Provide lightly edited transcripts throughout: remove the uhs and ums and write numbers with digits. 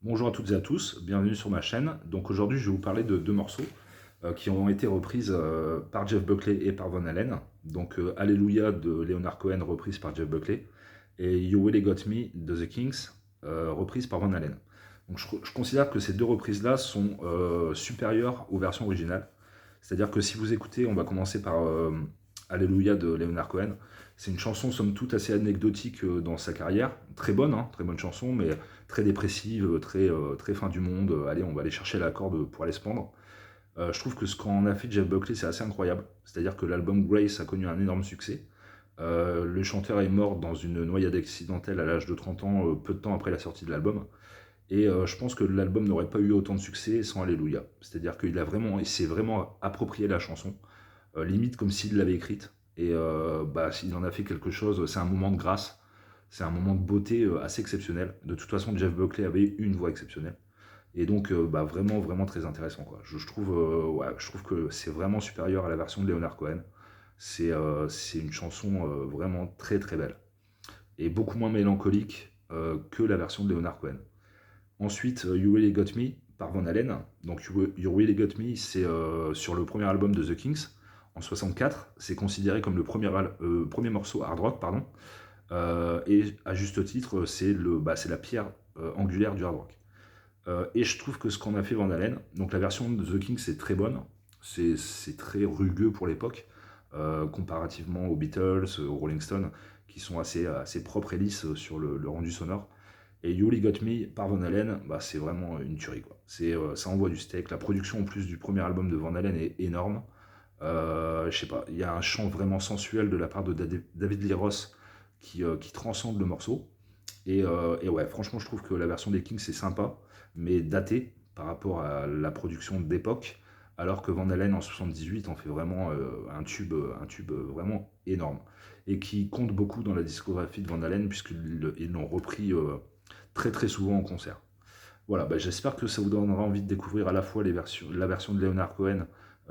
Bonjour à toutes et à tous, bienvenue sur ma chaîne. Donc aujourd'hui je vais vous parler de deux morceaux qui ont été reprises par Jeff Buckley et par Van Halen. Donc Alléluia de Leonard Cohen reprise par Jeff Buckley et You Really Got Me de The Kings reprise par Van Halen. Donc je considère que ces deux reprises-là sont supérieures aux versions originales. C'est-à-dire que si vous écoutez, on va commencer par Alléluia de Leonard Cohen. C'est une chanson somme toute assez anecdotique dans sa carrière, très bonne, hein, très bonne chanson, mais très dépressive, très fin du monde. Allez, on va aller chercher la corde pour aller se pendre. Je trouve que ce qu'en a fait Jeff Buckley, c'est assez incroyable. C'est-à-dire que l'album Grace a connu un énorme succès. Le chanteur est mort dans une noyade accidentelle à l'âge de 30 ans, peu de temps après la sortie de l'album. Et je pense que l'album n'aurait pas eu autant de succès sans Alléluia. C'est-à-dire il s'est vraiment approprié la chanson, limite comme s'il l'avait écrite. Et s'il en a fait quelque chose, c'est un moment de grâce, c'est un moment de beauté assez exceptionnel. De toute façon, Jeff Buckley avait une voix exceptionnelle. Et donc, vraiment, vraiment très intéressant, quoi. Je trouve que c'est vraiment supérieur à la version de Leonard Cohen. C'est une chanson vraiment très, très belle. Et beaucoup moins mélancolique que la version de Leonard Cohen. Ensuite, You Really Got Me par Van Halen. Donc, You Really Got Me, c'est sur le premier album de The Kings en 64. C'est considéré comme le premier morceau hard rock, pardon. Et à juste titre, c'est la pierre angulaire du hard rock. Et je trouve que ce qu'on a fait Van Halen, donc la version de The Kings c'est très bonne, c'est très rugueux pour l'époque, comparativement aux Beatles, aux Rolling Stones, qui sont assez propres et lisses sur le rendu sonore. Et You Only Got Me par Van Halen, c'est vraiment une tuerie, quoi. Ça envoie du steak. La production en plus du premier album de Van Halen est énorme. Je sais pas, il y a un chant vraiment sensuel de la part de David Lee Roth qui transcende le morceau. Et ouais, franchement, je trouve que la version des Kings c'est sympa, mais datée par rapport à la production d'époque, alors que Van Halen en 78 en fait vraiment un tube vraiment énorme. Et qui compte beaucoup dans la discographie de Van Halen, puisqu'ils l'ont repris très très souvent en concert. Voilà, j'espère que ça vous donnera envie de découvrir à la fois la version de Leonard Cohen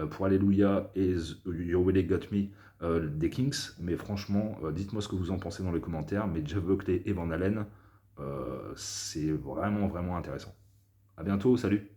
pour Alléluia et You Really Got Me des Kings. Mais franchement, dites-moi ce que vous en pensez dans les commentaires. Mais Jeff Buckley et Van Halen, c'est vraiment vraiment intéressant. A bientôt, salut!